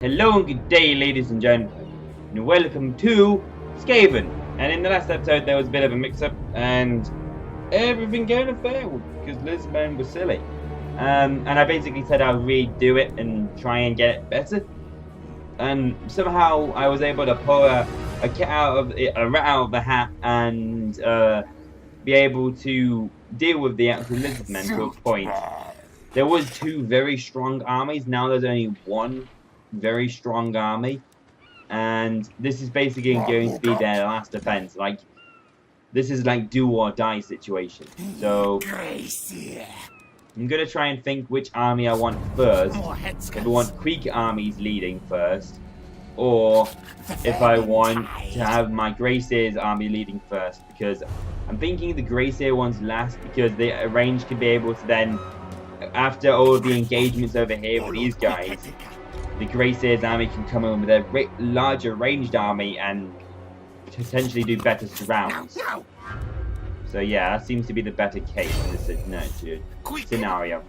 Hello and good day, ladies and gentlemen, and welcome to Skaven. And in the last episode, there was a bit of a mix-up, and everything kind of failed because Lizman was silly. And I basically said I'll redo it and try and get it better. And somehow I was able to pull a rat out of the hat and be able to deal with the actual Lizardmen to a point. There was two very strong armies. Now there's only one very strong army, and this is basically going to be their last defense. Like, this is like do or die situation. So I'm gonna try and think which army I want first. If I want Creek armies leading first, or if I want to have my Greyseer's army leading first, because I'm thinking the Greyseer one's last because the range could be able to then, after all of the engagements over here with these guys, the Greyseer's army can come in with a larger ranged army and potentially do better surrounds. So yeah, that seems to be the better case in this scenario.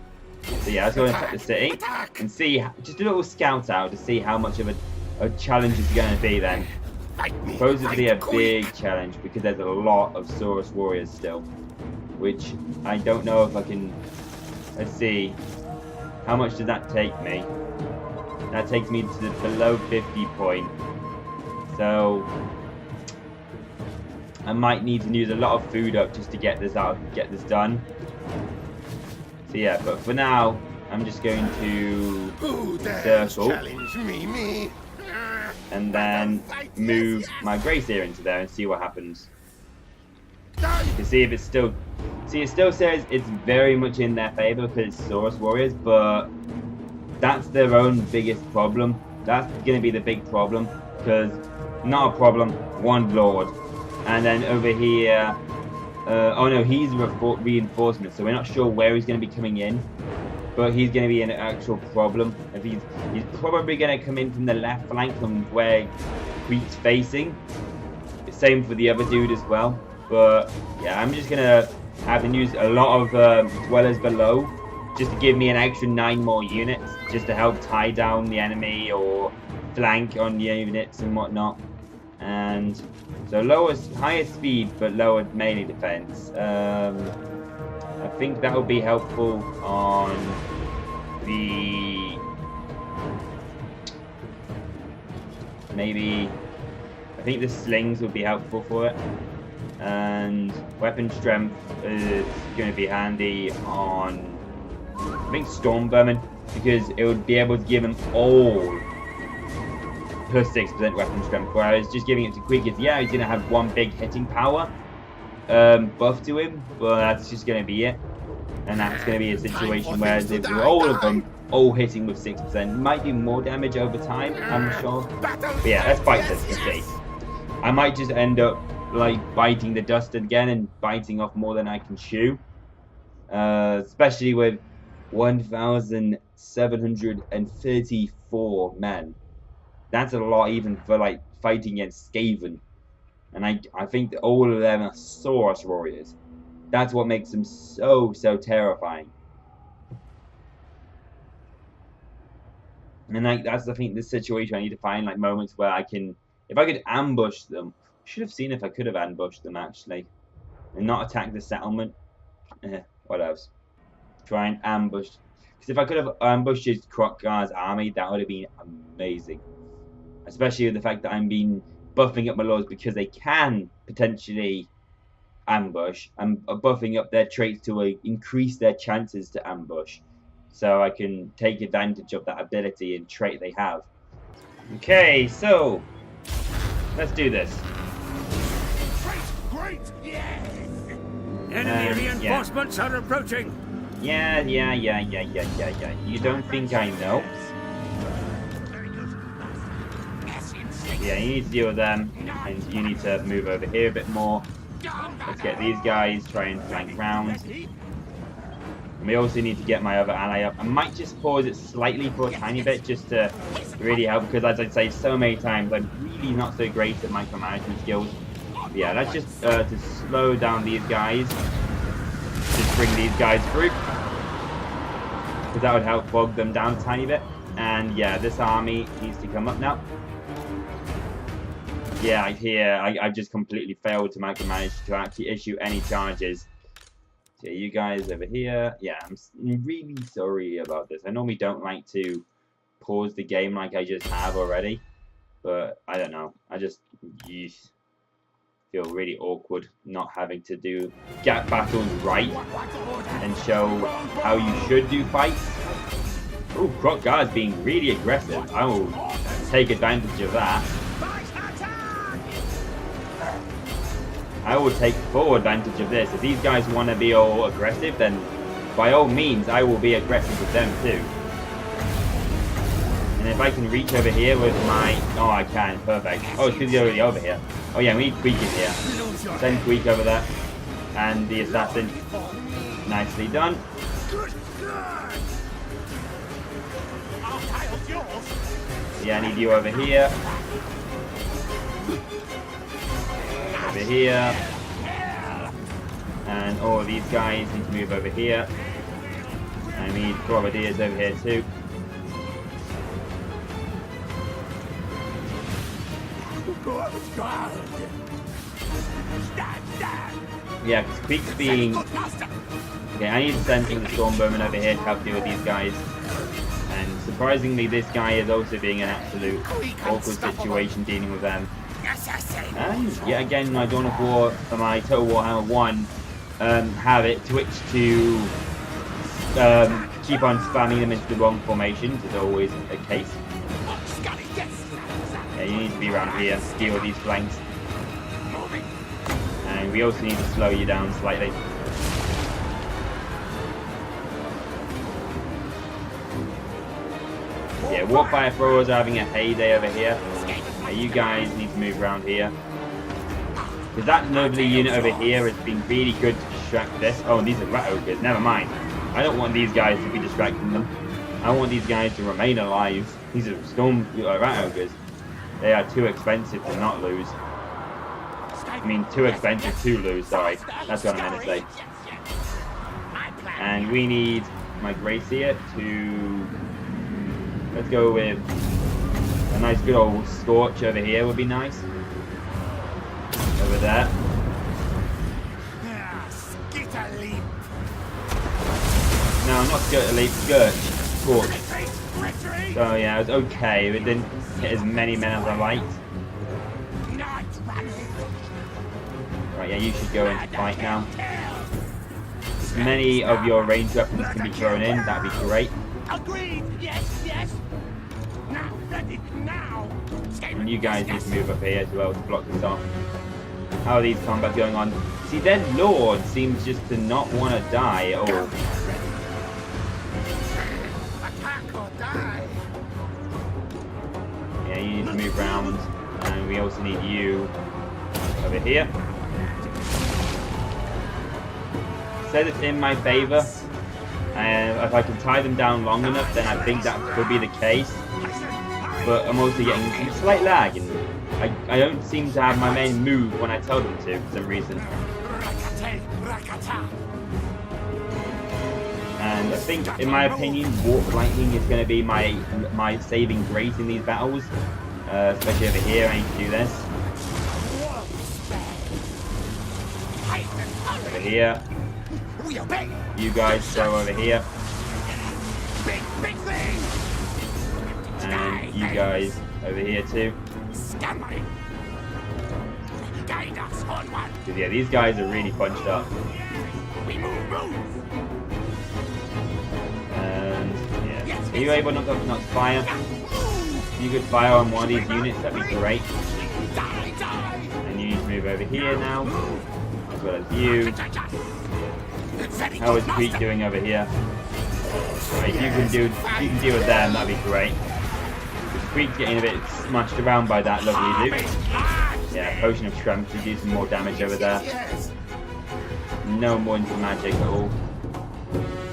So yeah, let's go and attack the city and see, just a little scout out to see how much of a challenge it's going to be then. Supposedly a big challenge because there's a lot of Saurus warriors still, which I don't know if I can. Let's see, how much does that take me? That takes me to the below 50 point. So I might need to use a lot of food up just to get this done. So yeah, but for now I'm just going to circle and then move my Greyseer into there and see what happens. To see if it's still. See, it still says it's very much in their favor because it's Saurus warriors, but that's their own biggest problem. That's going to be the big problem, because not a problem, one lord. And then over here, oh no, he's reinforcement, so we're not sure where he's going to be coming in, but he's going to be an actual problem. If he's probably going to come in from the left flank from where Creek's facing. Same for the other dude as well. But yeah, I'm just going to have to use a lot of dwellers below, just to give me an extra 9 more units, just to help tie down the enemy or flank on the units and whatnot. And so higher speed but lower melee defense. I think that would be helpful on the I think the slings would be helpful for it. And weapon strength is going to be handy on, I think, Storm Vermin, because it would be able to give him all plus 6% weapon strength, whereas just giving it to Creek is, yeah, he's going to have one big hitting power buff to him, but that's just going to be it. And that's going to be a situation where if they're all of them all hitting with 6%, it might do more damage over time, I'm sure. But yeah, let's fight this and see. I might just end up like biting the dust again and biting off more than I can chew, especially with 1,734 men. That's a lot even for like fighting against Skaven, and I think that all of them are Saurus warriors. That's what makes them so terrifying. And like that's, I think, this situation I need to find like moments where I can, if I could ambush them. Should have seen if I could have ambushed them actually, and not attack the settlement. What else? Try and ambush, because if I could have ambushed his Krokgar's army, that would have been amazing. Especially with the fact that I'm been buffing up my lords because they can potentially ambush. I'm buffing up their traits to increase their chances to ambush, so I can take advantage of that ability and trait they have. Okay, so let's do this. Enemy reinforcements are approaching. Yeah. You don't think I know? Yeah, you need to deal with them, and you need to move over here a bit more. Let's get these guys, try and flank round. And we also need to get my other ally up. I might just pause it slightly for a tiny bit, just to really help, because as I say so many times, I'm really not so great at micromanagement skills. But yeah, that's just to slow down these guys. Just bring these guys through, because that would help bog them down a tiny bit. And yeah, this army needs to come up now. Yeah, here I just completely failed to manage to actually issue any charges. So you guys over here. Yeah, I'm really sorry about this. I normally don't like to pause the game like I just have already. But I don't know. I just feel really awkward not having to get battles right and show how you should do fights. Oh, Croc Guard's being really aggressive. I will take advantage of that. I will take full advantage of this. If these guys want to be all aggressive, then by all means, I will be aggressive with them too. And if I can reach over here with my... Oh, I can. Perfect. Oh, it's because he's already over here. Oh yeah, we need Tweak in here. Send Tweak over there. And the assassin. Nicely done. Yeah, I need you over here. Over here. And all of these guys need to move over here. I need Grenadiers over here too. Yeah, because Tweak's being... Okay, I need to send some of the Stormbowmen over here to help deal with these guys. And surprisingly, this guy is also being an absolute awkward situation dealing with them. And yet again, my Dawn of War for my Total Warhammer 1 have it switch to keep on spamming them into the wrong formations, is always a case. Yeah, you need to be around here to deal with these flanks. And we also need to slow you down slightly. Yeah, Warfire Throwers are having a heyday over here. You guys need to move around here. Because that lovely unit over here has been really good to distract this. Oh, and these are rat ogres. Never mind. I don't want these guys to be distracting them. I want these guys to remain alive. These are rat ogres. They are too expensive to not lose. I mean, too expensive to lose, sorry. That's what I meant to say. And we need my Grace here to... Let's go with a nice good old Scorch over here would be nice. Over there. No, not Skitter Scourge. Scorch. So yeah, it was okay. It didn't hit as many men as I liked. Right, yeah, you should go into fight now. As many of your ranged weapons can be thrown in, that'd be great. Agreed. Yes, yes. Now, ready now. And you guys need to move up here as well to block this off. How are these combats going on? See, their Lord seems just to not want to die at all. Attack or die. Yeah, you need to move around. And we also need you over here. Says it's in my favor. And if I can tie them down long enough, then I think that could be the case. But I'm also getting a slight lag, and I don't seem to have my men move when I tell them to for some reason. And I think, in my opinion, Warp Lightning is going to be my saving grace in these battles. Especially over here, I need to do this. Over here. You guys go over here. And you guys over here too. Because yeah, these guys are really punched up. And yeah, are you able not to fire? If you could fire on one of these units, that'd be great. And you need to move over here now, as well as you. How is Tweak doing over here? Right, if you can deal with them, that'd be great. Because Tweak's getting a bit smashed around by that lovely loot. Yeah, Potion of Strength to do some more damage over there. No more into magic at all.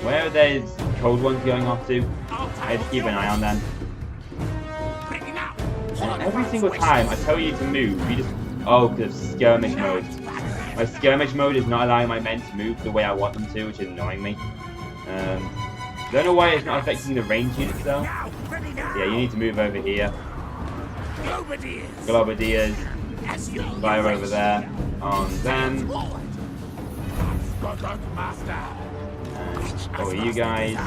Where are those cold ones going off to? I have to keep an eye on them. And every single time I tell you to move, you just... Oh, because skirmish mode. My skirmish mode is not allowing my men to move the way I want them to, which is annoying me. Don't know why it's not affecting the range units though. Yeah, you need to move over here. Globadiers. Globadiers, As you fire over there on them. Oh, you guys.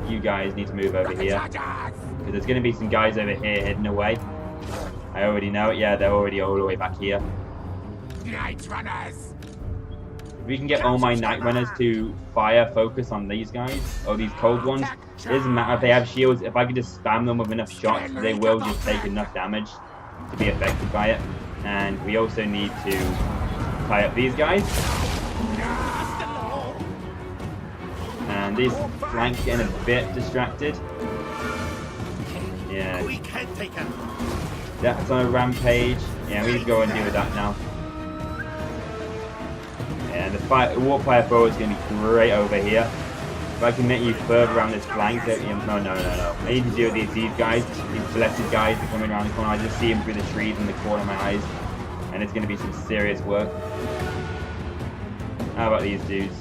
You guys need to move over here. Because there's going to be some guys over here heading away. I already know it. Yeah, they're already all the way back here. Night runners. If we can get all my night runners to fire focus on these guys, or these cold ones, it doesn't matter if they have shields. If I can just spam them with enough shots, they will just take enough damage to be affected by it. And we also need to tie up these guys. And these flanks getting a bit distracted. Yeah. That's on a rampage. Yeah, we need to go and deal with that now. And the warp fire forward is going to be great over here. If I can make you further around this flank, no. I need to deal with these guys, these selected guys that are coming around the corner. I just see them through the trees in the corner of my eyes, and it's going to be some serious work. How about these dudes?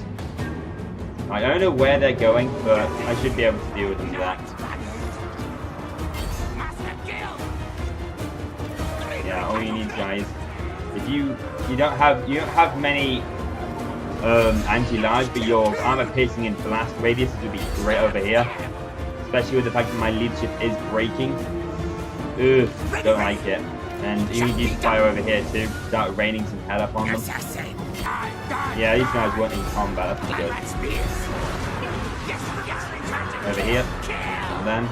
I don't know where they're going, but I should be able to deal with them with that. Yeah, all you need, guys. If you don't have many anti-large, but your armor piercing and blast radius would be great over here, especially with the fact that my leadership is breaking. Ugh, don't like it. And you need to fire over here too. Start raining some hell up on them. Yeah, these guys weren't in combat. That's good. Over here, and then.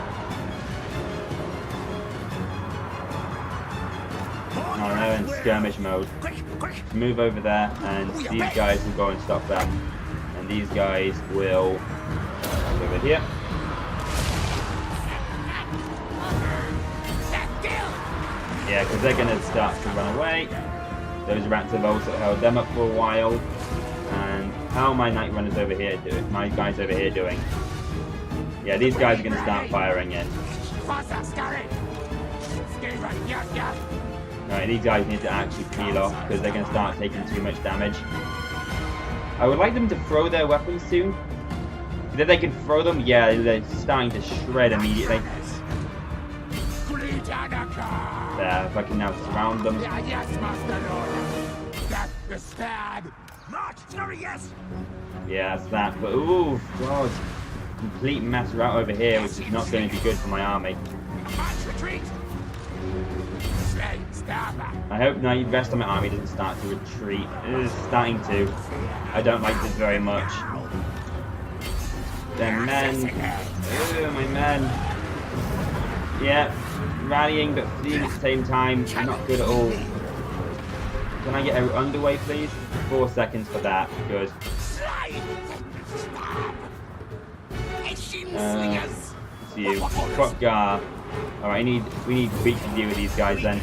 Oh no, in skirmish mode. Move over there, and these guys will go and stop them. And these guys will go over here. Yeah, because they're going to start to run away. Those rats have also held them up for a while. And how are my night runners over here doing? My guys over here doing? Yeah, these guys are going to start firing in. Alright, these guys need to actually peel off because they're going to start taking too much damage. I would like them to throw their weapons soon. If they can throw them, yeah, they're starting to shred immediately. There, if I can now surround them. Yeah, that's that. But, ooh, God. Complete mess route over here, which is not going to be good for my army. I hope now the rest of my army doesn't start to retreat. It is starting to. I don't like this very much. Their men. Oh, my men. Yeah, rallying but fleeing at the same time. Not good at all. Can I get underway, please? 4 seconds for that. Good. See you. Gar. Alright, we need weeks to deal with these guys then.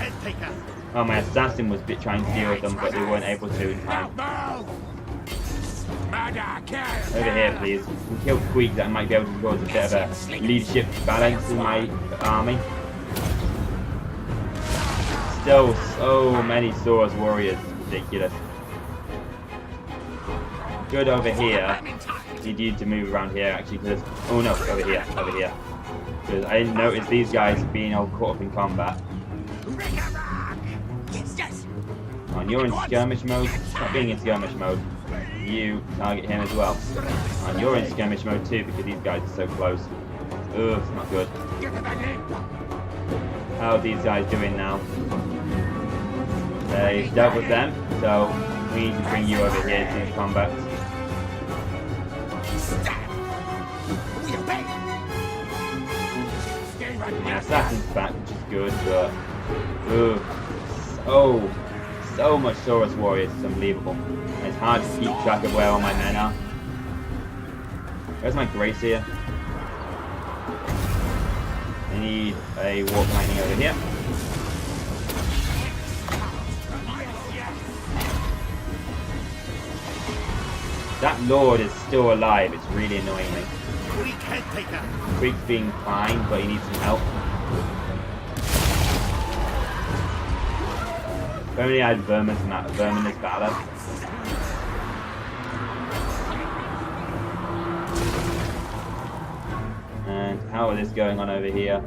Oh, my assassin was trying to deal with them, but they weren't able to in time. Over here, please. We can kill Squeak, that might be able to cause a bit of a leadership balance in my army. Still so many Saurus warriors. Ridiculous. Good over here. You need to move around here actually, because oh no, over here. Because I didn't notice these guys being all caught up in combat. Oh, and you're in skirmish mode. Not being in skirmish mode. You target him as well. And you're in skirmish mode too because these guys are so close. Ugh, it's not good. How are these guys doing now? They've dealt with them, so we need to bring you over here to combat. My assassin's back, which is good, but so much Saurus warriors, it's unbelievable. And it's hard to keep track of where all my men are. Where's my Grace here? I need a warp lightning over here. That Lord is still alive, it's really annoying me. Creek's being fine, but he needs some help. If only I had vermin this battle. And how How is this going on over here?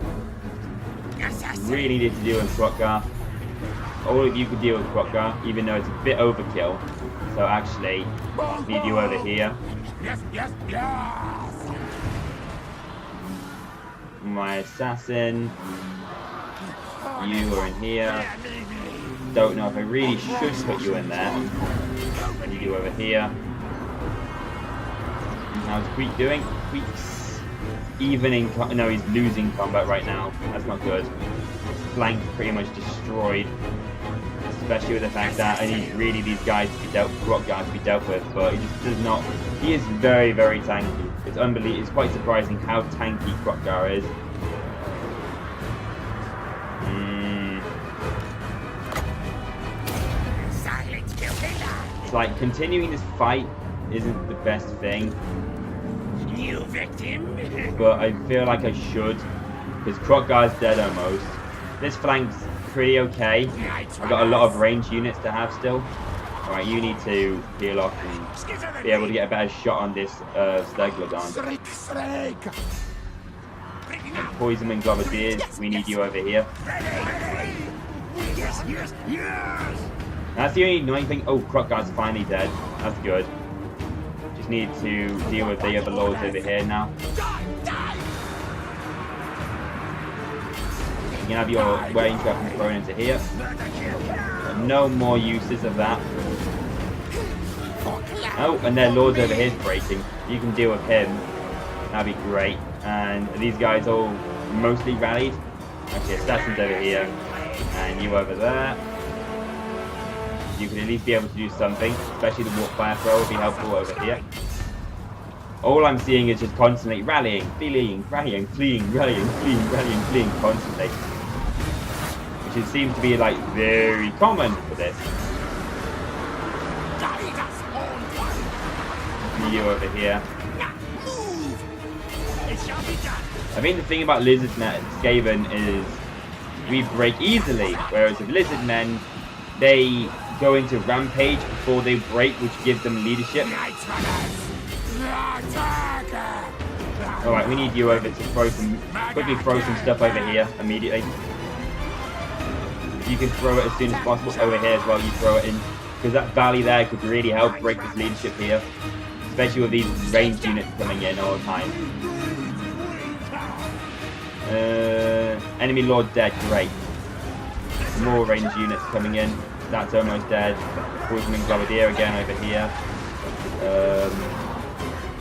Assassin. Really need to deal with Krotkar. All of you could deal with Krotkar, even though it's a bit overkill. So actually, need you over here. Yes, yes, yes. My assassin. You are in here. Don't know if I really should put you in there. I need you over here. How's Queek doing? Queek's even in... No, he's losing combat right now. That's not good. Flank pretty much destroyed. Especially with the fact that I need really these guys to be dealt with, rock guys to be dealt with, but he just does not. He is very, very tanky. It's unbelievable. It's quite surprising how tanky Krotkar is. Silent killer. It's like continuing this fight isn't the best thing, New victim. but I feel like I should, because Krotgar's dead almost. This flank's pretty okay. I've got a lot of range units to have still. Alright, you need to heal off and be able to get a better shot on this Steglodon. Poisonman Globadiers, we need you over here. Yes, yes, yes. That's the only annoying thing. Oh, Krotgar's finally dead. That's good. Just need to deal with the other lords over here now. Die, die. You can have your range weapon thrown into here. No more uses of that. Oh, and their lord's over here is breaking. You can deal with him. That'd be great. And these guys all mostly rallied. Actually, Assassin's over here. And you over there. You can at least be able to do something. Especially the warp fire throw would be helpful over here. All I'm seeing is just constantly rallying, fleeing, rallying, fleeing, rallying, fleeing, rallying, fleeing constantly. Which seems to be like very common for this. You over here. I think the thing about lizard men, Skaven, is we break easily, whereas with lizard men, they go into rampage before they break, which gives them leadership. Alright, we need you over to quickly throw some stuff over here immediately. If you can throw it as soon as possible over here as well, you throw it in. Because that valley there could really help break this leadership here. Especially with these ranged units coming in all the time. Enemy Lord dead, great. More ranged units coming in. That's almost dead. Poisonman Globadier again over here.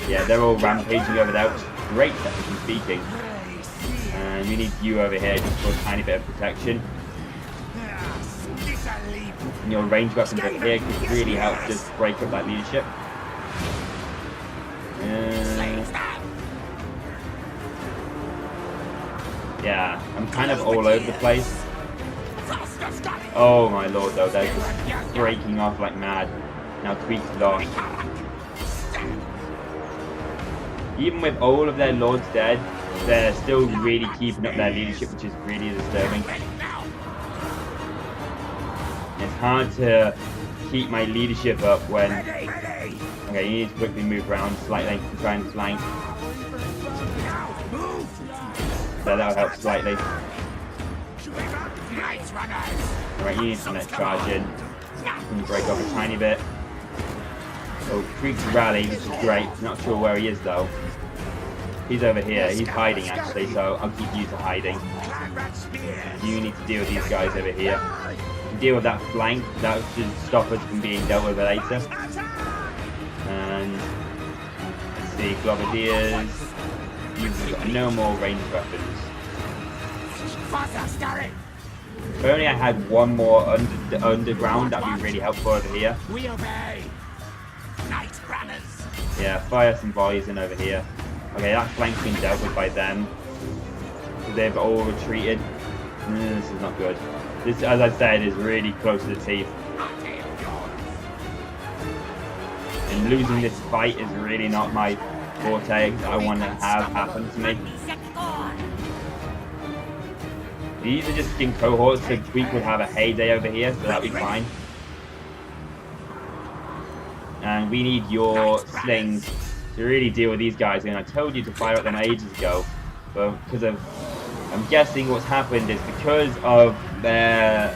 Yeah, they're all rampaging over there, which is great, technically speaking. And we need you over here just for a tiny bit of protection. And your range weapons over here could really help just break up that leadership. Yeah, I'm kind of all over the place. Oh my lord, though, they're just breaking off like mad. Now Tweak's lost. Even with all of their lords dead, they're still really keeping up their leadership, which is really disturbing. It's hard to keep my leadership up when... Okay, you need to quickly move around slightly to try and flank. So that'll help slightly. Alright, you need to let charge in. You can break off a tiny bit. Oh, Creek's rally, which is great. Not sure where he is though. He's over here. He's hiding actually, so I'll keep you to hiding. You need to deal with these guys over here. Deal with that flank. That should stop us from being dealt with later. And let's see, Globadiers. You've got no more ranged weapons. If only I had one more underground, that'd be really helpful over here. We obey. Night runners. Yeah, fire some volleys in over here. Okay, that flank's been dealt with by them. So they've all retreated. This is not good. This, as I said, is really close to the teeth. And losing this fight is really not my forte that I want to have happen to me. These are just in cohorts, so we could have a heyday over here, so that'd be fine. And we need your slings to really deal with these guys. And I told you to fire at them ages ago. But because of, I'm guessing what's happened is because of their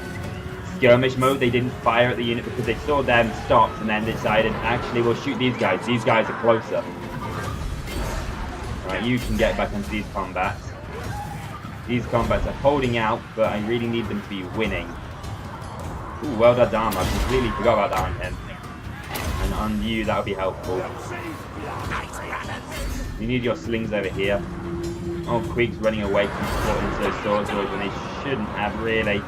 skirmish mode, they didn't fire at the unit because they saw them stopped and then decided, actually, we'll shoot these guys. These guys are closer. Right, you can get back into these combats. These combats are holding out, but I really need them to be winning. Ooh, well done, armor. I completely forgot about that on him. And on you, that would be helpful. You need your slings over here. Oh, Queek's running away from supporting those swords when they shouldn't have, really.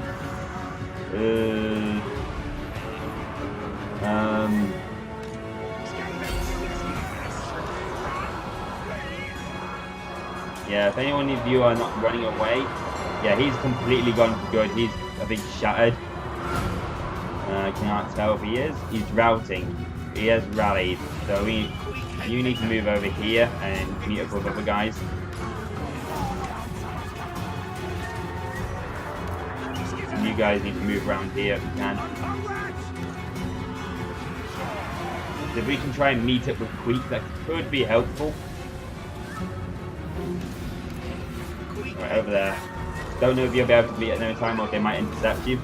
Yeah, if anyone of you are not running away, yeah, he's completely gone for good. He's, I think, shattered. I can't tell if he is. He's routing. He has rallied. So you need to move over here and meet up with other guys. And you guys need to move around here if you can. So if we can try and meet up with Queek, that could be helpful. Right, over there. Don't know if you'll be able to meet at no time or they might intercept you.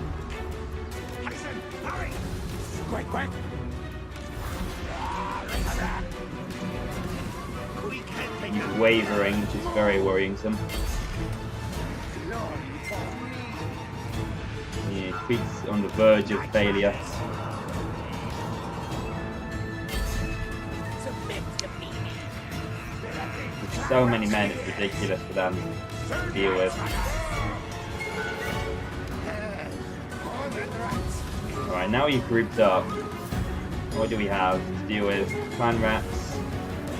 Quick. He's wavering, which is very worrisome. Yeah, Queek's on the verge of failure. With so many men, it's ridiculous for them to deal with. Alright, now you've grouped up. What do we have to deal with? Clan rats,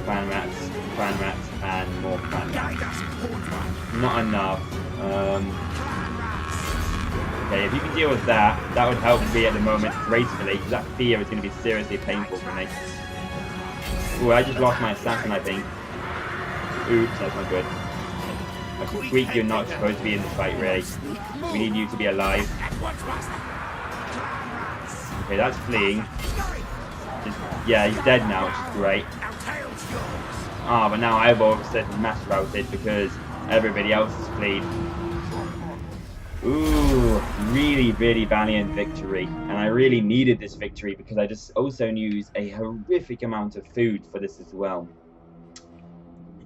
and more clan rats. Not enough. Okay, if you can deal with that, that would help me at the moment gracefully, because that fear is going to be seriously painful for me. Ooh, I just lost my assassin, I think. Oops, that's not good. Queek, you're not supposed to be in this fight, really. We need you to be alive. Okay, that's fleeing. Yeah, he's dead now, which is great. Ah, but now I've all of a sudden mass routed because everybody else is fleed. Ooh, really, really valiant victory. And I really needed this victory because I just also used a horrific amount of food for this as well.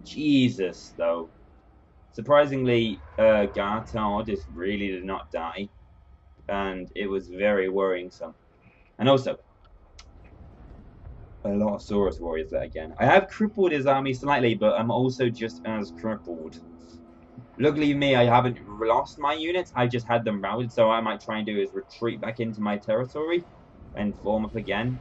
Jesus, though. Surprisingly, Gartard just really did not die. And it was very worrisome. And also, a lot of Saurus warriors there again. I have crippled his army slightly, but I'm also just as crippled. Luckily for me, I haven't lost my units. I just had them routed, so I might try and do is retreat back into my territory and form up again.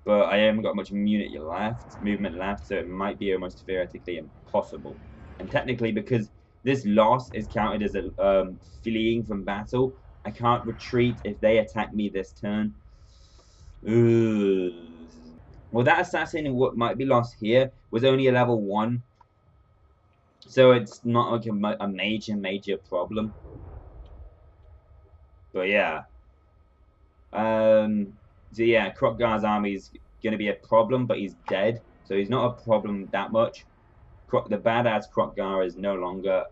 But I haven't got much movement left, so it might be almost theoretically impossible. And technically, because this loss is counted as a fleeing from battle, I can't retreat if they attack me this turn. Ooh. Well, that assassin, what might be lost here, was only a level 1. So it's not like a major problem. But yeah. So yeah, Krokgar's army is going to be a problem, but he's dead. So he's not a problem that much. The badass Krokgar is no longer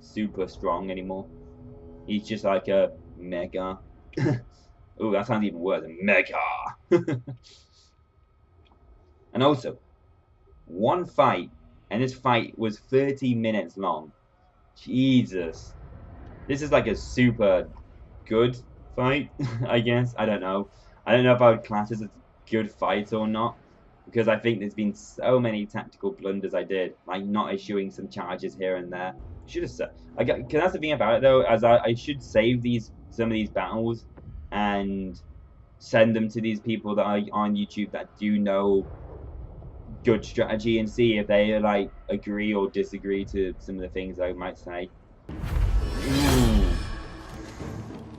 super strong anymore. He's just like a mega. Ooh, that sounds even worse. Mega. And also, one fight, and this fight was 30 minutes long. Jesus. This is like a super good fight, I guess. I don't know. I don't know if I would class this as a good fight or not. Because I think there's been so many tactical blunders I did. Like not issuing some charges here and there. Should have said. Because that's the thing about it though, as I should save some of these battles and send them to these people that are on YouTube that do know good strategy and see if they like agree or disagree to some of the things I might say.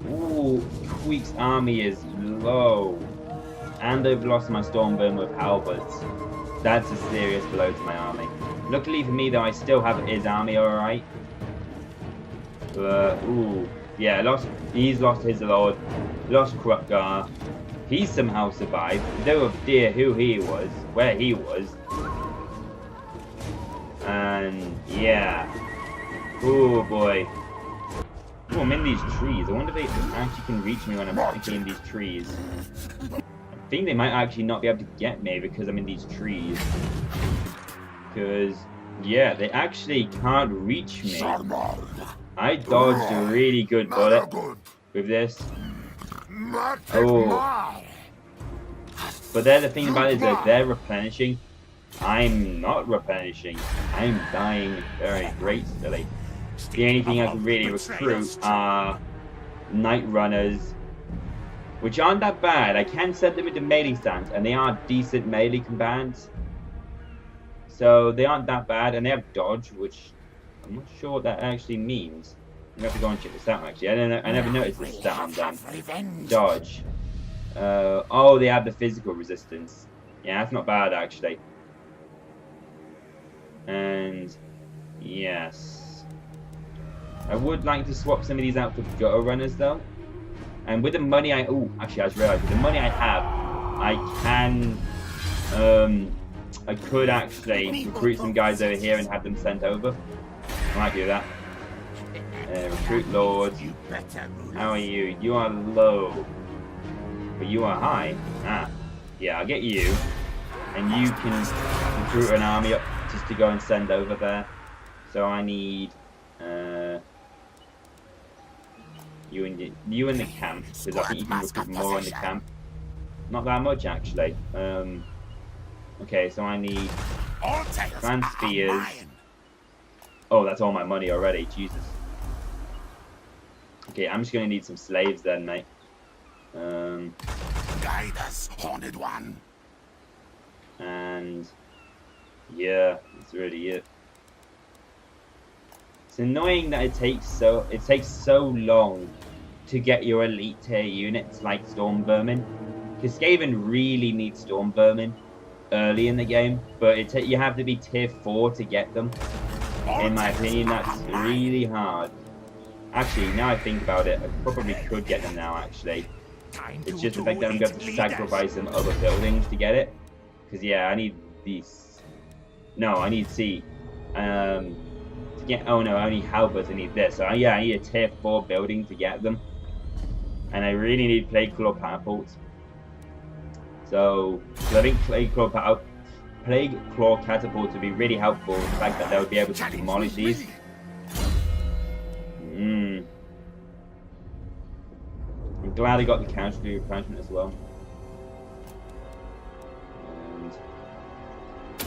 Ooh, Queek's army is low. And I've lost my Stormburn with halberds. That's a serious blow to my army. Luckily for me though, I still have his army alright. Ooh. Yeah, he's lost his lord. Lost Krokgar. He somehow survived. No idea who he was, where he was. And Yeah. Oh boy. Oh, I'm in these trees. I wonder if they actually can reach me when I'm actually in these trees. I think they might actually not be able to get me because I'm in these trees. Because, yeah, they actually can't reach me. I dodged a really good bullet with this. Oh. But the thing about it is that they're replenishing. I'm not replenishing. I'm dying very gracefully. The only thing I can really recruit are night runners, which aren't that bad. I can set them into melee stance, and they are decent melee combats. So they aren't that bad, and they have dodge, which I'm not sure what that actually means. I'm gonna have to go and check this out. Actually, I never noticed this stat on them. Dodge. Oh, they have the physical resistance. Yeah, that's not bad actually. And yes, I would like to swap some of these out for gutter runners though. And with the money actually I just realised with the money I have, I can I could actually recruit some guys over here and have them sent over. I might do that. Recruit lords. How are you? You are low, but you are high. Ah, yeah, I'll get you, and you can recruit an army up just to go and send over there. So I need you in the camp, because I think you can recruit more in the camp. Not that much actually. Okay, so I need grand spears. Oh, that's all my money already. Jesus. Okay, I'm just gonna need some slaves then, mate. Guide us, Horned One. And yeah, that's really it. It's annoying that it takes so long to get your elite tier units like Storm Vermin. Because Skaven really needs Storm Vermin early in the game, but you have to be tier 4 to get them. In my opinion, that's really hard. Actually, now I think about it, I probably could get them now, actually. It's just the fact that I'm going to sacrifice some other buildings to get it. Because, yeah, I need these. No, I need C. To get, oh no, I only halberds, I need this. So, yeah, I need a tier 4 building to get them. And I really need Plague Claw catapults. So I think Plague Claw catapults would be really helpful. The fact that they would be able to demolish these. I'm glad I got the counter replenishment as well. And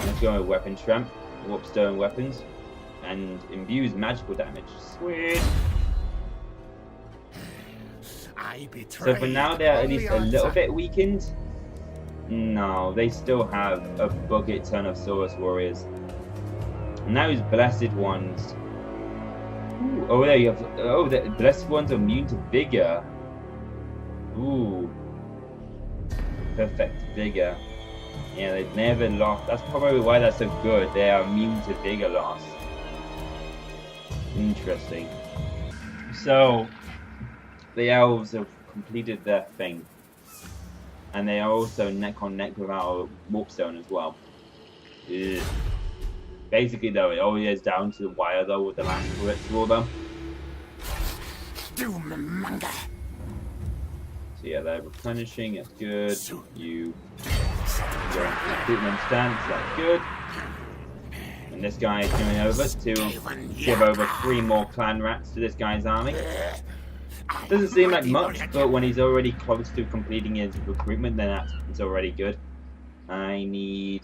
let's go with weapon strength, warp stone weapons, and imbues magical damage. Sweet. So for now they're at least a little bit weakened. No, they still have a bucket ton of Saurus warriors. And those blessed ones. Ooh, oh, there you have. Oh, the blessed ones are immune to vigor. Ooh, perfect vigor. Yeah, they've never lost. That's probably why they're so good. They are immune to vigor loss. Interesting. So the elves have completed their thing. And they are also neck on neck with our warpstone as well. Ugh. Basically, though, it always is down to the wire, though, with the last ritual, though. Doommonger. So yeah, they're replenishing. That's good. You go into recruitment stance. That's good. And this guy is going over to give over 3 more clan rats to this guy's army. Doesn't seem like much, but when he's already close to completing his recruitment, then it's already good. I need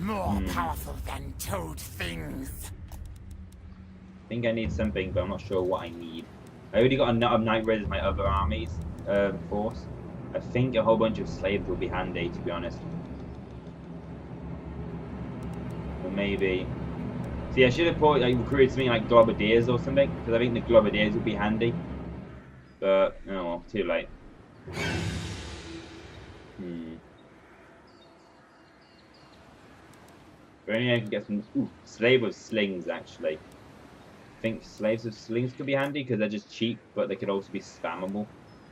more powerful than toad things. I think I need something, but I'm not sure what I need. I already got enough night raiders in my other armies force. I think a whole bunch of slaves will be handy, to be honest. Or maybe. See, I should have put recruited something like globadiers or something, because I think the globadiers would be handy. But oh well, too late. But only I can get some slave with slings actually. I think slaves with slings could be handy because they're just cheap, but they could also be spammable.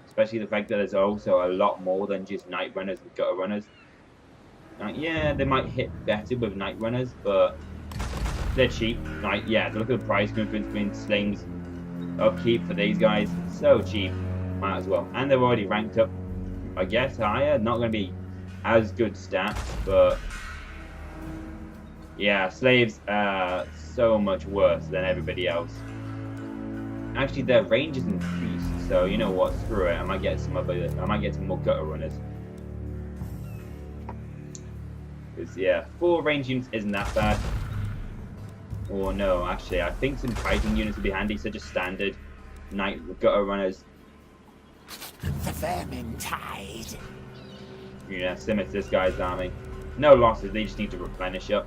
Especially the fact that there's also a lot more than just night runners and gutter runners. Yeah, they might hit better with night runners, but they're cheap. Like, yeah, look at the price difference between slings upkeep for these guys. So cheap. Might as well. And they're already ranked up, I guess, higher. Not going to be as good stats, but yeah, slaves are so much worse than everybody else. Actually, their range is increased, so you know what? Screw it. I might get some more gutter runners. Because yeah, 4 range units isn't that bad. Or no, actually, I think some fighting units would be handy. So just standard night gutter runners. The vermin tide. Yeah, similar to this guy's army. No losses. They just need to replenish up.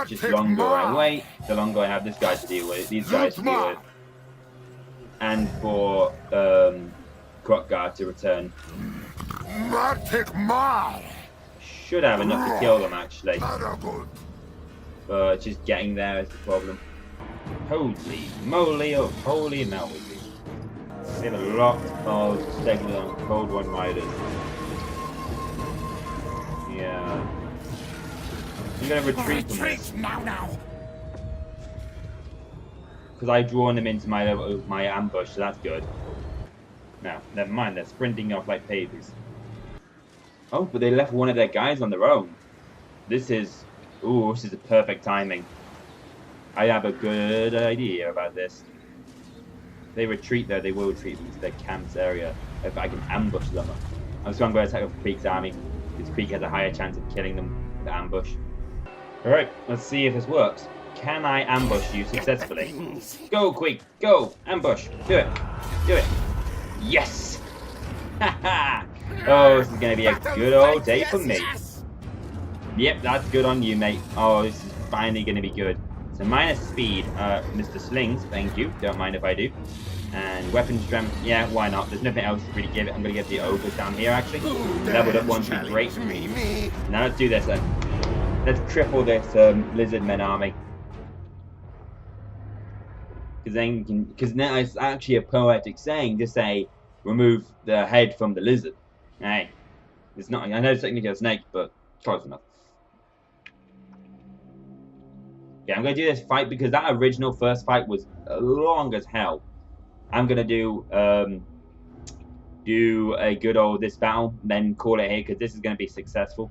Just longer I wait, the longer I have this guy to deal with, these guys to deal with, and for Crockguard to return. Should have enough to kill them actually, but just getting there is the problem. Holy moly, oh holy moly! We have a lot of Skaven Cold One riders. Yeah. I'm gonna retreat from this. Now. Because I've drawn them into my ambush, so that's good. No, never mind, they're sprinting off like babies. Oh, but they left one of their guys on their own. This is a perfect timing. I have a good idea about this. If they retreat though, they will retreat into their camp's area. If I can ambush them. I'm just going to go attack with Creek's army. Because Creek has a higher chance of killing them with ambush. Alright, let's see if this works. Can I ambush you successfully? Go, Creek! Go! Ambush! Do it! Do it! Yes! Haha! Oh, this is going to be a good old day for me. Yep, that's good on you, mate. Oh, this is finally going to be good. So minus speed, Mr. Slings, thank you. Don't mind if I do. And weapon strength, yeah, why not? There's nothing else to really give it. I'm going to get the ogres down here, actually. Leveled up one would be great. Now let's do this then. Let's cripple this lizard men army. Because now it's actually a poetic saying to say, remove the head from the lizard. Hey, it's not. I know it's technically a snake, but close enough. Yeah, I'm gonna do this fight because that original first fight was long as hell. I'm gonna do a good old this battle, then call it here because this is gonna be successful.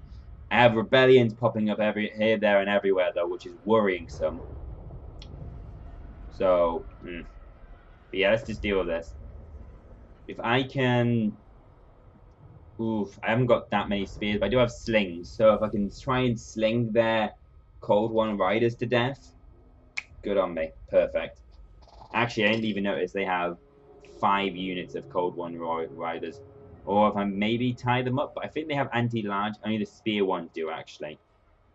I have rebellions popping up here, there, and everywhere though, which is worrying some. So, but yeah, let's just deal with this. If I can, I haven't got that many spears, but I do have slings. So if I can try and sling their Cold One riders to death, good on me. Perfect. Actually, I didn't even notice they have 5 units of Cold One riders. Or if I maybe tie them up, but I think they have anti-large. Only the spear ones do actually.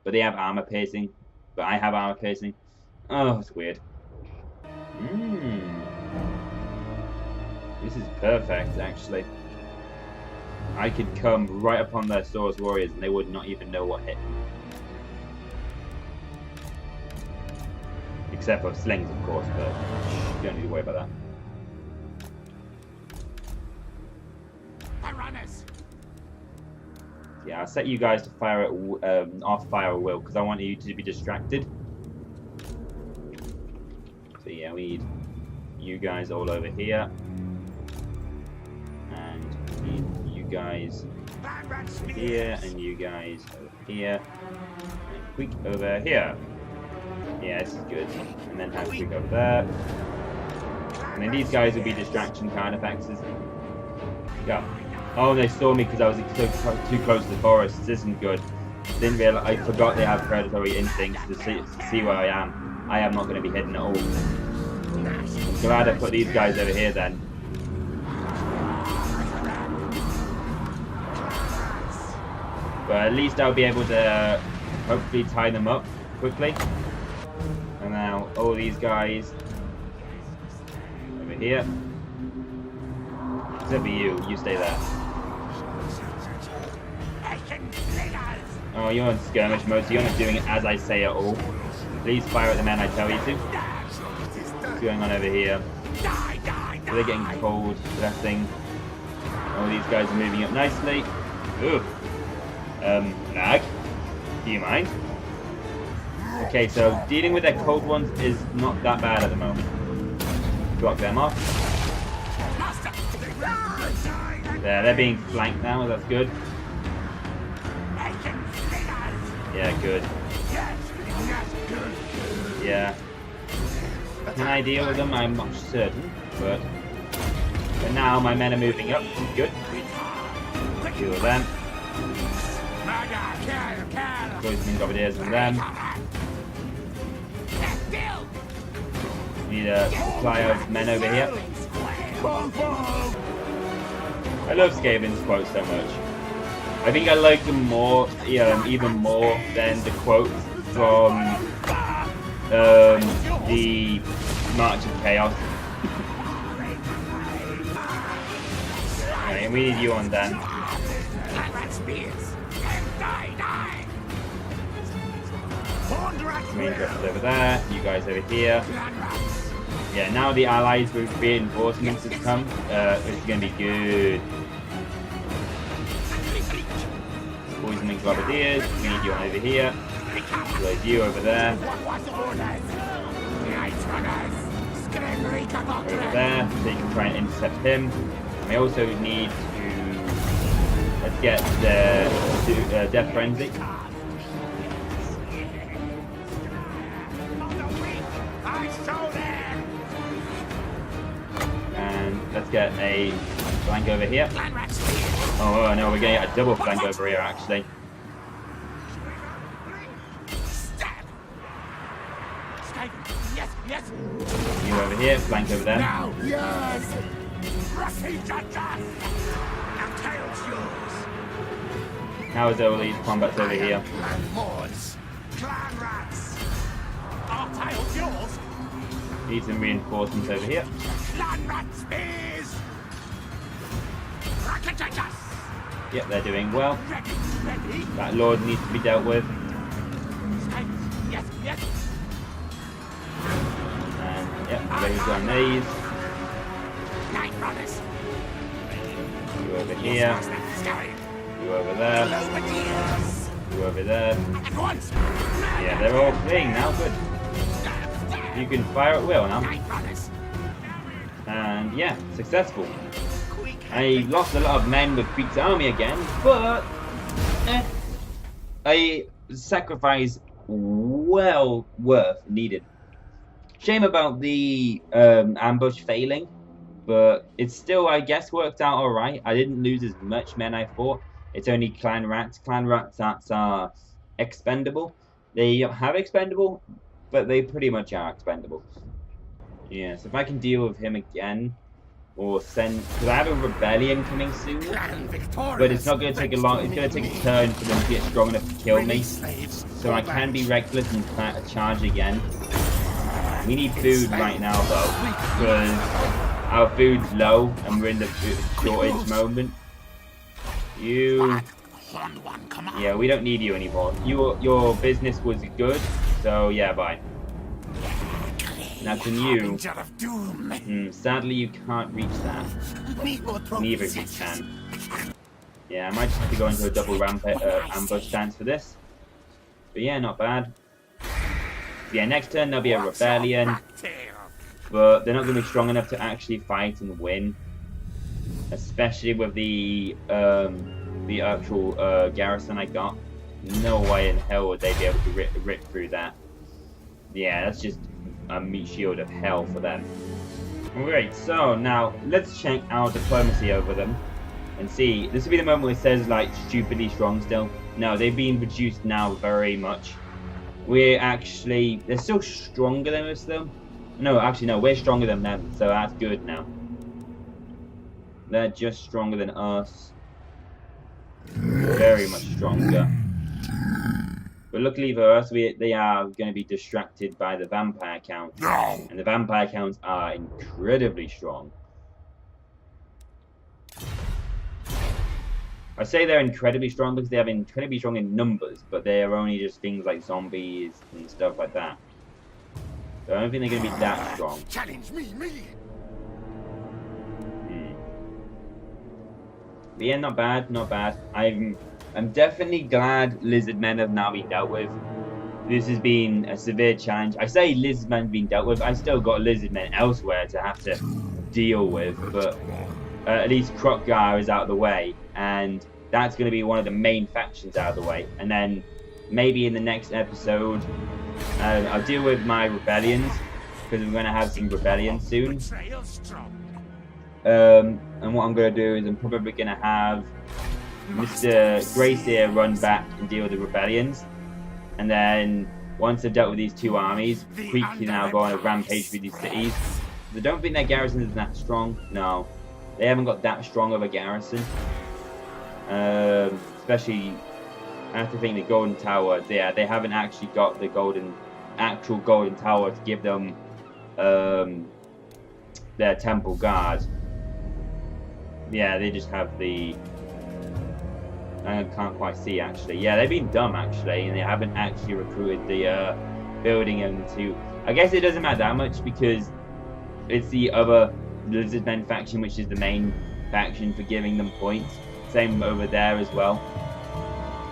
But they have armor piercing. But I have armor piercing. Oh, it's weird. This is perfect, actually. I could come right upon their Source Warriors and they would not even know what hit them. Except for slings, of course, but you don't need to worry about that. Yeah, I'll set you guys to fire at off fire at will because I want you to be distracted. So yeah, we need you guys all over here, and we need you guys over here, and you guys over here, and Quick over here. Yeah, this is good. And then have Quick over there, and then these guys will be distraction card effects. Yeah. Oh, they saw me because I was too close to the forest. This isn't good. Didn't realize. I forgot they have predatory instincts to see where I am. I am not going to be hidden at all. I'm glad I put these guys over here then. But at least I'll be able to hopefully tie them up quickly. And now all these guys over here. Except for you, you stay there. Oh, you're in skirmish mode, so you're not doing it as I say at all. Please fire at the men I tell you to. What's going on over here? So they're getting cold, blessing. All these guys are moving up nicely. Ooh. Lag. Do you mind? Okay, so dealing with their cold ones is not that bad at the moment. Block them off. There, they're being flanked now, that's good. Yeah, good. Yeah. Can I deal with them? I'm not certain, but now my men are moving up. Good. Deal with them. Poisoning grenadiers from them. Need a supply of men over here. I love Skaven's quotes so much. I think I like them more, even more than the quotes from the March of Chaos. Right, and we need you on then. Main dressers over there, you guys over here. Yeah, now the allies with reinforcements have come. It's going to be good. Poisoning grenadiers, we need you on over here. There's you over there. Over there, so you can try and intercept him. And we also need to let's get the Death Frenzy. And let's get a flank over here. Oh no, we're getting a double flank over here actually. You over here, flank over there. Now is all these combats over here. Need some reinforcements over here. Yep, they're doing well. That Lord needs to be dealt with. And yep, those on these. You over here. You over there. You over there. Yeah, they're all fleeing now, good. You can fire at will now. And yeah, successful. I lost a lot of men with Creek's army again, but a sacrifice well worth needed. Shame about the ambush failing, but it still, I guess, worked out alright. I didn't lose as much men I thought. It's only clan rats. Clan rats are expendable. They have expendable, but they pretty much are expendable. Yeah, so if I can deal with him again, or send, because I have a rebellion coming soon, but it's not going to take a long, it's going to take a turn for them to get strong enough to kill me, so I can be reckless and charge again. We need food right now though, because our food's low and we're in the shortage moment. Yeah, we don't need you anymore. Your business was good, so yeah, bye. Now can you? Sadly, you can't reach that. Neither of you can. Yeah, I might just have to go into a double ambush stance for this. But yeah, not bad. Yeah, next turn there'll be a rebellion, but they're not going to be strong enough to actually fight and win. Especially with the actual garrison I got. No way in hell would they be able to rip through that. Yeah, that's just a meat shield of hell for them. Alright, so now let's check our diplomacy over them and see. This will be the moment where it says like stupidly strong still. No, they've been reduced now very much. They're still stronger than us though. No, actually no, we're stronger than them, so that's good now. They're just stronger than us. Very much stronger. But luckily for us, they are going to be distracted by the vampire counts. And the vampire counts are incredibly strong. I say they're incredibly strong because they have incredibly strong in numbers, but they are only just things like zombies and stuff like that. So I don't think they're going to be that strong. Challenge me. But yeah, not bad, not bad. I'm definitely glad lizard men have now been dealt with. This has been a severe challenge. I say lizard men being dealt with. I still got lizard men elsewhere to have to deal with, but at least Krokgar is out of the way, and that's going to be one of the main factions out of the way. And then maybe in the next episode, I'll deal with my rebellions, because we're going to have some rebellions soon. And what I'm going to do is I'm probably going to have Mr. Gracier run back and deal with the rebellions. And then once I've dealt with these two armies, Creek can now go on a rampage through these cities. I don't think their garrison is that strong. No, they haven't got that strong of a garrison. Especially, I have to think the Golden Tower. Yeah, they haven't actually got the actual Golden Tower to give them their Temple Guard. Yeah, they just have the... I can't quite see, actually. Yeah, they've been dumb, actually, and they haven't actually recruited the building into... I guess it doesn't matter that much, because it's the other Lizardmen faction, which is the main faction for giving them points. Same over there as well.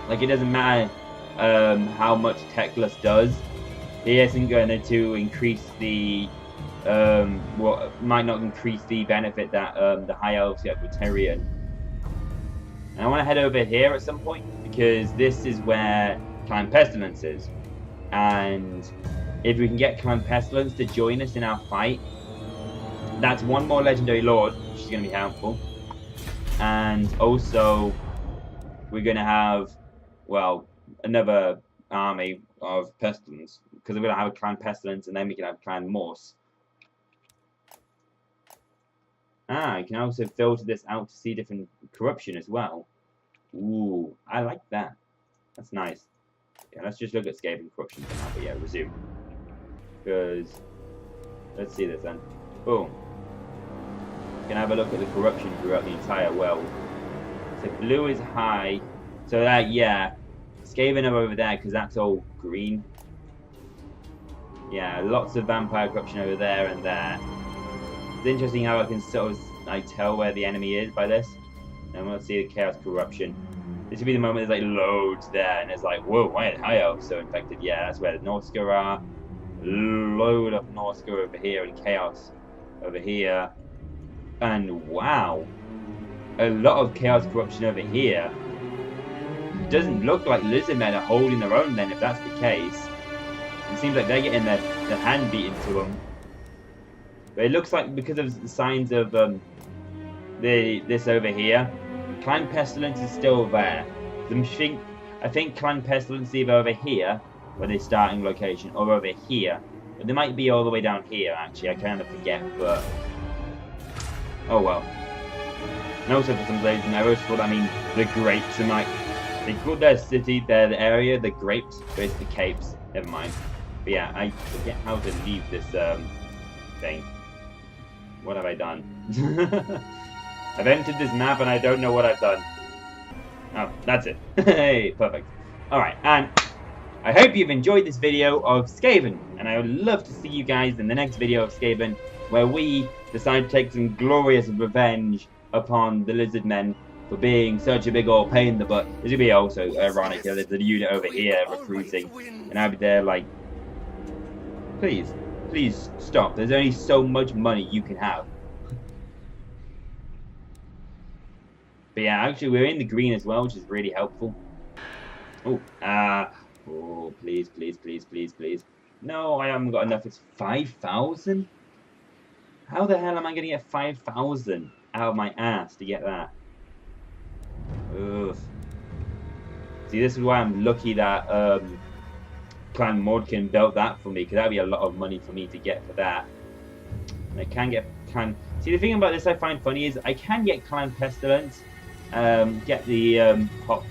Like, it doesn't matter how much Teclis does. He isn't going to increase the... well, might not increase the benefit that the High Elves get with Tyrion. And I want to head over here at some point, because this is where Clan Pestilence is. And if we can get Clan Pestilence to join us in our fight, that's one more Legendary Lord, which is going to be helpful. And also, we're going to have, well, another army of Pestilence, because we're going to have a Clan Pestilence, and then we can have Clan Morse. Ah, you can also filter this out to see different corruption as well. Ooh, I like that. That's nice. Yeah, let's just look at Skaven corruption for now, but yeah, resume. Because, let's see this then. Boom. You can have a look at the corruption throughout the entire world. So blue is high. So that, yeah, Skaven are over there because that's all green. Yeah, lots of vampire corruption over there and there. It's interesting how I can sort of like tell where the enemy is by this. And we'll see the chaos corruption. This would be the moment there's like loads there, and it's like, whoa, why are High Elves so infected? Yeah, that's where the Norska are. Load of Norska over here, and chaos over here. And wow, a lot of chaos corruption over here. It doesn't look like Lizardmen are holding their own then, if that's the case. It seems like they're getting their hand beaten to them. But it looks like because of the signs of this over here, Clan Pestilence is still there. I think Clan Pestilence is either over here, where they're starting location, or over here. But they might be all the way down here, actually. I kind of forget, but... oh well. And also for some reason, I always thought, I mean, the Grapes, and like, they called their city, their area, the Grapes, but it's the Capes. Never mind. But yeah, I forget how to leave this thing. What have I done? I've entered this map and I don't know what I've done. Oh, that's it. Hey, perfect. Alright, and I hope you've enjoyed this video of Skaven. And I would love to see you guys in the next video of Skaven, where we decide to take some glorious revenge upon the Lizardmen for being such a big old pain in the butt. This would be also ironic that there's a unit over here recruiting, and I'd be there like, please stop. There's only so much money you can have. But yeah, actually we're in the green as well, which is really helpful. Oh, oh, please. No, I haven't got enough. It's 5,000? How the hell am I going to get 5,000 out of my ass to get that? Ugh. See, this is why I'm lucky that Clan Mordkin built that for me, because that'd be a lot of money for me to get for that. And I can get Clan... See, the thing about this I find funny is I can get Clan Pestilence, get the Pox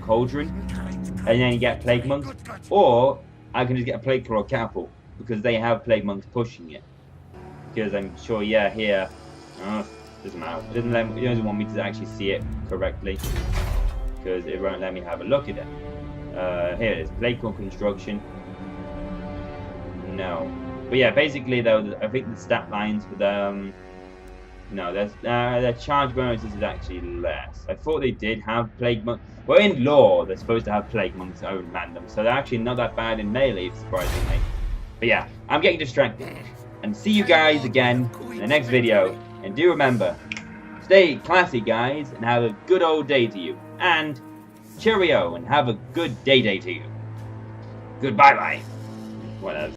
Cauldron, and then get Plague Monks, or I can just get a Plague Claw Catapult, because they have Plague Monks pushing it. Because I'm sure, yeah, here, doesn't matter. It doesn't want me to actually see it correctly, because it won't let me have a look at it. Here it is, Plague Claw Construction. No. But yeah, basically though, I think the stat lines for the No, their charge bonuses is actually less. I thought they did have plague monks. Well, in lore, they're supposed to have plague monks own man them, so they're actually not that bad in melee, surprisingly. But yeah, I'm getting distracted. And see you guys again in the next video. And do remember, stay classy, guys, and have a good old day to you. And cheerio, and have a good day to you. Goodbye-bye. Whatever.